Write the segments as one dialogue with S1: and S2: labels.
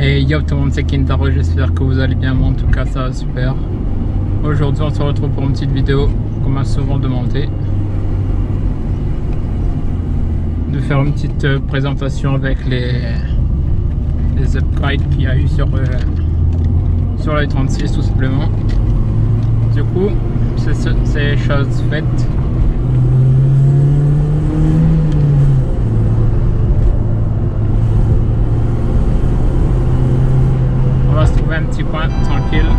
S1: Et yo tout le monde, c'est Kintaro, j'espère que vous allez bien, moi en tout cas ça va super. Aujourd'hui on se retrouve pour une petite vidéo qu'on m'a souvent demandé. De faire une petite présentation avec les upgrades qu'il y a eu sur la 36 tout simplement. Du coup, c'est chose faite. On va se trouver un petit coin tranquille.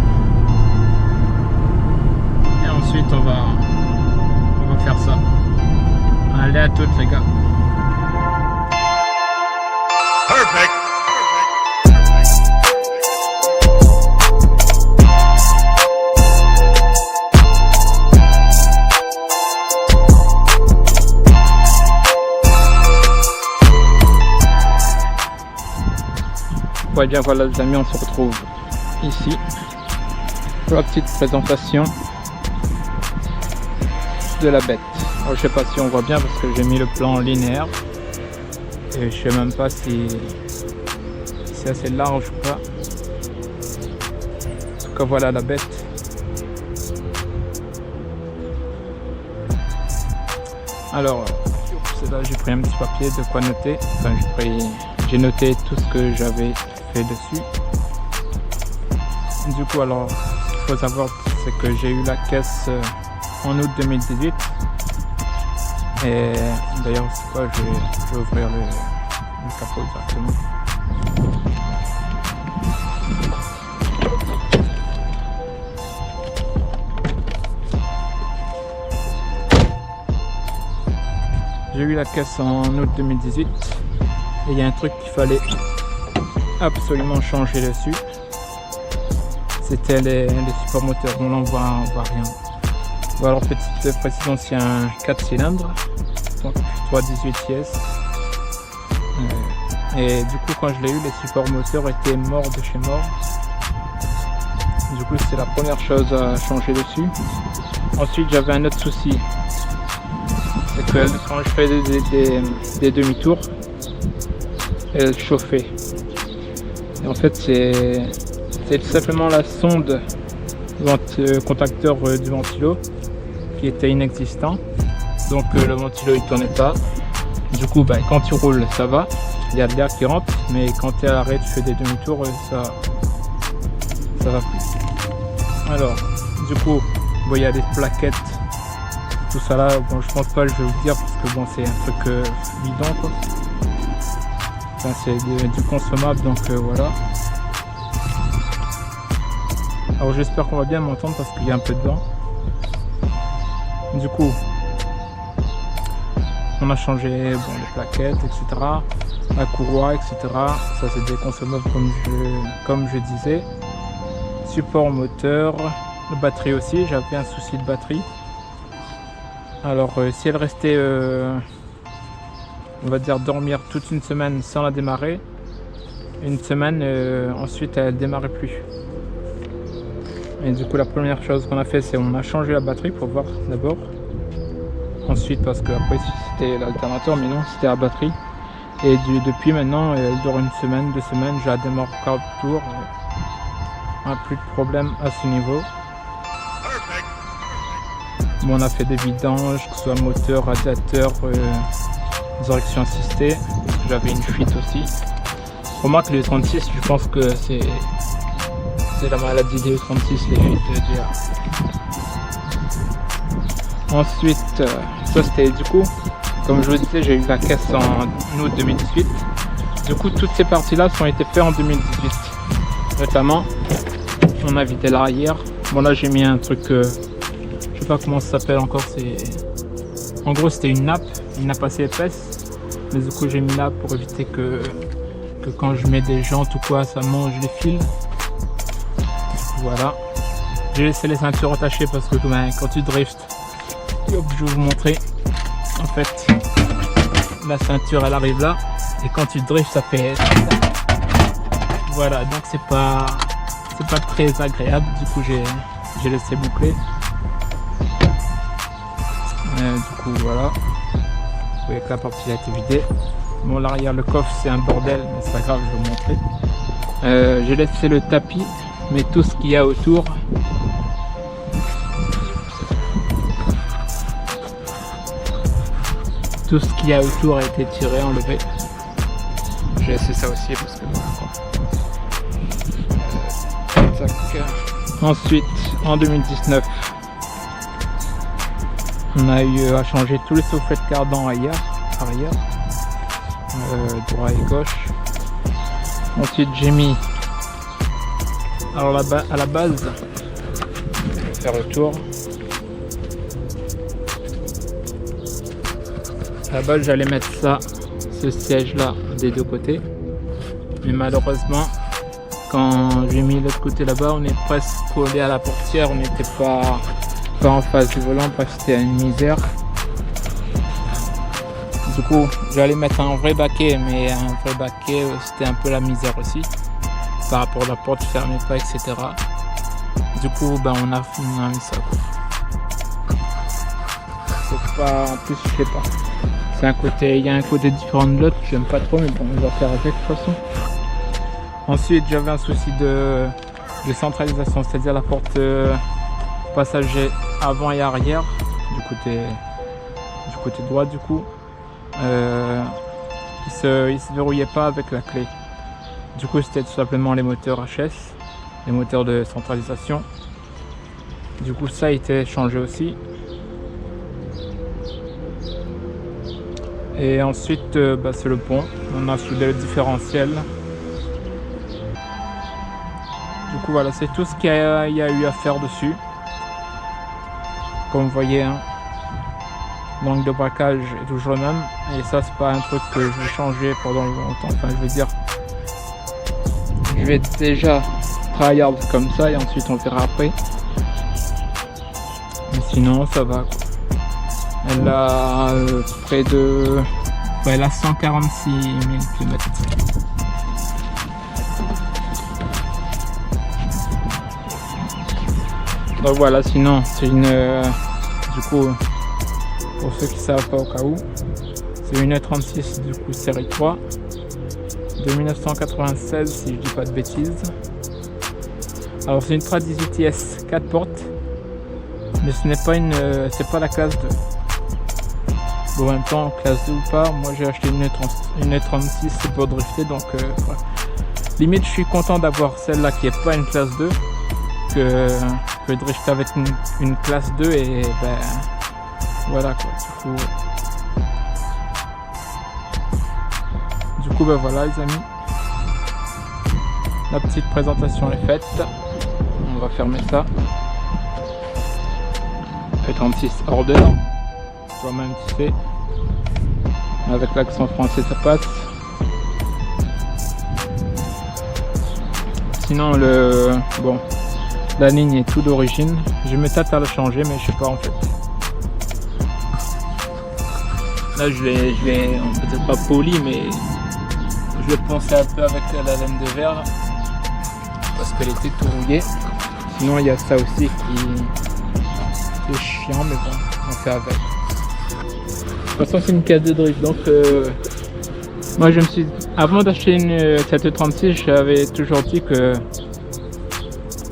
S1: Et ensuite on va faire ça. Allez à toutes les gars.
S2: Perfect.
S1: Ouais, bien voilà les amis, on se retrouve ici pour la petite présentation de la bête. Alors, je sais pas si on voit bien parce que j'ai mis le plan linéaire et je sais même pas si c'est assez large ou pas. En tout cas voilà la bête. Alors c'est là, j'ai pris un petit papier de quoi noter. Enfin j'ai noté tout ce que j'avais fait dessus. Du coup alors ce qu'il faut savoir c'est que j'ai eu la caisse en août 2018 et d'ailleurs c'est quoi, je vais ouvrir le capot directement. J'ai eu la caisse en août 2018 et il y a un truc qu'il fallait absolument changer dessus. C'était les supports moteurs. On n'en voit rien. Bon, alors petite précision, c'est un 4 cylindres, donc 318 IS. Et du coup quand je l'ai eu, les supports moteurs étaient morts de chez mort. Du coup c'est la première chose à changer dessus. Ensuite j'avais un autre souci. C'est que quand je fais des demi-tours, elle chauffait. Et en fait c'est tout simplement la sonde contacteur du ventilo qui était inexistant. Donc le ventilo il tournait pas. Du coup quand tu roules ça va, il y a de l'air qui rentre, mais quand tu es à l'arrêt tu fais des demi-tours, ça va plus. Alors du coup bon, il y a des plaquettes, tout ça là, bon je pense pas que je vais vous dire parce que bon c'est un truc bidon quoi. Enfin, c'est du consommable donc voilà. Alors j'espère qu'on va bien m'entendre parce qu'il y a un peu de vent. Du coup on a changé les plaquettes, etc. La courroie, etc. Ça c'est des consommables comme je disais. Support moteur, la batterie aussi, j'avais un souci de batterie. Alors si elle restait on va dire dormir toute une semaine sans la démarrer, une semaine ensuite elle démarrait plus. Et du coup la première chose qu'on a fait c'est on a changé la batterie pour voir d'abord. Ensuite parce que après c'était l'alternateur, mais non c'était la batterie. Et depuis maintenant elle dure une semaine, 2 semaines, je la démarre encore tour. On n'a plus de problème à ce niveau. Bon, on a fait des vidanges, que ce soit moteur, radiateur, direction assistée. J'avais une fuite aussi. Remarque les 36, je pense que c'est la maladie des 36, les fuites d'hier. Ensuite, ça c'était du coup, comme je vous disais, j'ai eu la caisse en août 2018. Du coup, toutes ces parties-là ont été faites en 2018. Notamment, on a vidé l'arrière. Bon là, j'ai mis un truc, je sais pas comment ça s'appelle encore. En gros, c'était une nappe assez épaisse. Mais du coup, j'ai mis là pour éviter que quand je mets des jantes ou quoi, ça mange les fils. Voilà, j'ai laissé les ceintures attachées parce que quand tu drifts, hop, je vais vous montrer. En fait, la ceinture elle arrive là et quand tu drifts ça fait voilà, donc c'est pas très agréable. Du coup j'ai laissé boucler. Du coup voilà, vous voyez que la partie a été vidée. Bon, l'arrière, le coffre, c'est un bordel, mais c'est pas grave, je vais vous montrer. J'ai laissé le tapis, mais tout ce qu'il y a autour, a été tiré, enlevé. J'ai laissé ça aussi parce que voilà quoi. Ensuite, en 2019, on a eu à changer tous les soufflets de cardan arrière, droit et gauche. Ensuite, j'ai mis, alors à la base, je vais faire le tour. À la base, j'allais mettre ça, ce siège là, des deux côtés, mais malheureusement, quand j'ai mis l'autre côté là-bas, on est presque collé à la portière, on n'était pas en face du volant parce que c'était une misère. Du coup, j'allais mettre un vrai baquet, mais un vrai baquet, c'était un peu la misère aussi, par rapport à la porte, je fermais pas, etc. Du coup, ben, on a mis ça, quoi. C'est pas, en plus, je sais pas. C'est un côté, il y a un côté différent de l'autre, j'aime pas trop, mais bon, on va faire avec de toute façon. Ensuite, j'avais un souci de centralisation, c'est-à-dire la porte passager avant et arrière, du côté droit du coup. Il se verrouillait pas avec la clé. Du coup, c'était tout simplement les moteurs HS, les moteurs de centralisation. Du coup, ça a été changé aussi. Et ensuite, c'est le pont. On a soudé le différentiel. Du coup, voilà, c'est tout ce qu'il y a eu à faire dessus. Comme vous voyez, hein, l'angle de braquage est toujours le même. Et ça, c'est pas un truc que je vais changer pendant longtemps. Enfin, je veux dire, je vais déjà tryhard comme ça et ensuite on verra après. Mais sinon, ça va, quoi. Elle a près de... elle a 146 000 km. Donc voilà, sinon c'est une... du coup, pour ceux qui ne savent pas au cas où, c'est une 36 du coup série 3 de 1996 si je dis pas de bêtises. Alors c'est une 318 IS 4 portes, mais ce n'est pas c'est pas la classe 2. Bon, en même temps, classe 2 ou pas, moi j'ai acheté une 36 pour drifter, donc voilà. Limite je suis content d'avoir celle-là qui est pas une classe 2 que drifter avec une classe 2 et ben voilà quoi. Du coup ben voilà les amis, la petite présentation est faite. On va fermer ça. E36 order, toi-même tu sais, avec l'accent français ça passe. Sinon la ligne est tout d'origine. Je me tâte à la changer, mais je sais pas en fait. Là je vais peut-être pas poli, mais je vais poncer un peu avec la laine de verre parce qu'elle était tout rouillée. Sinon il y a ça aussi qui est chiant, mais bon, on fait avec. De toute façon c'est une case de drift, donc moi avant d'acheter cette 36, j'avais toujours dit que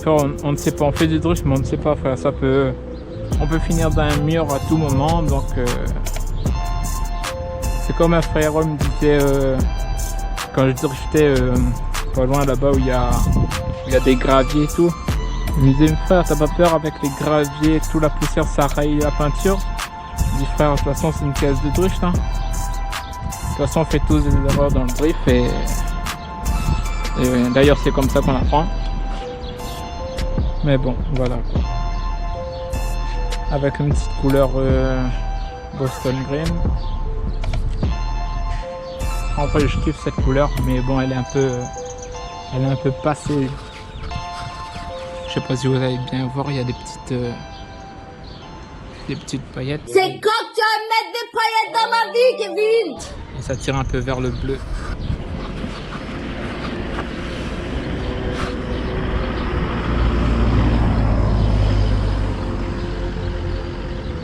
S1: on ne sait pas, on fait du drift mais on ne sait pas faire ça, on peut finir dans un mur à tout moment, donc c'est comme un frère me disait quand je driftais pas loin là-bas où il y a des graviers et tout, il me disait frère t'as pas peur avec les graviers, toute la poussière ça raye la peinture? Je dis frère de toute façon c'est une case de drift hein. De toute façon on fait tous des erreurs dans le drift et d'ailleurs c'est comme ça qu'on apprend. Mais bon, voilà. Avec une petite couleur Boston Green. En fait, je kiffe cette couleur, mais bon, elle est un peu passée. Je sais pas si vous allez bien voir, il y a des petites paillettes.
S2: C'est quand tu vas mettre des paillettes dans ma vie, Kevin?
S1: Et ça tire un peu vers le bleu.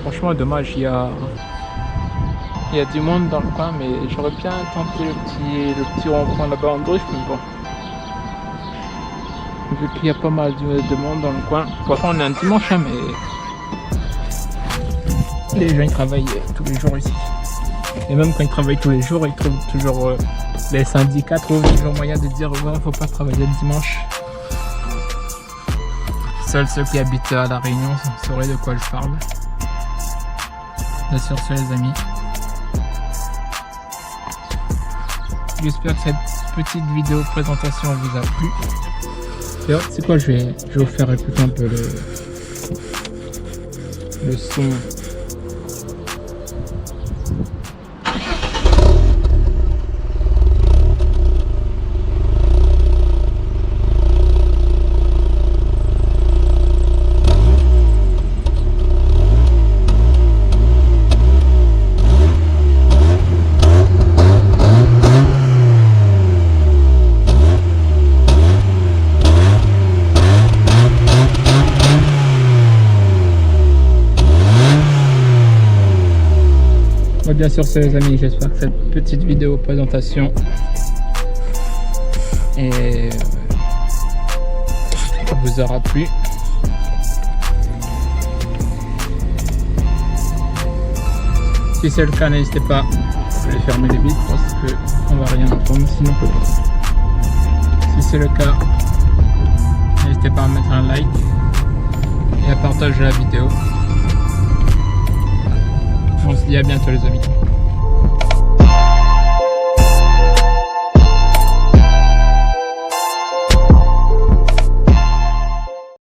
S1: Franchement dommage, il y a Il y a du monde dans le coin, mais j'aurais bien tenté le petit rond-point là-bas en drift, mais bon. Vu qu'il y a pas mal de monde dans le coin. Pourtant on est un dimanche, hein, mais les gens ils travaillent tous les jours ici. Et même quand ils travaillent tous les jours, ils trouvent toujours les syndicats trouvent toujours moyen de dire ouais, faut pas travailler le dimanche. Seuls ceux qui habitent à La Réunion sauraient de quoi je parle. Bien sûr, les amis. J'espère que cette petite vidéo présentation vous a plu. D'ailleurs, c'est quoi, je vais vous faire écouter un peu le son. Bien sûr, c'est les amis, j'espère que cette petite vidéo présentation vous aura plu. Si c'est le cas, n'hésitez pas à les fermer les vitres parce qu'on va rien entendre sinon. Si c'est le cas, n'hésitez pas à mettre un like et à partager la vidéo. On se dit à bientôt les amis.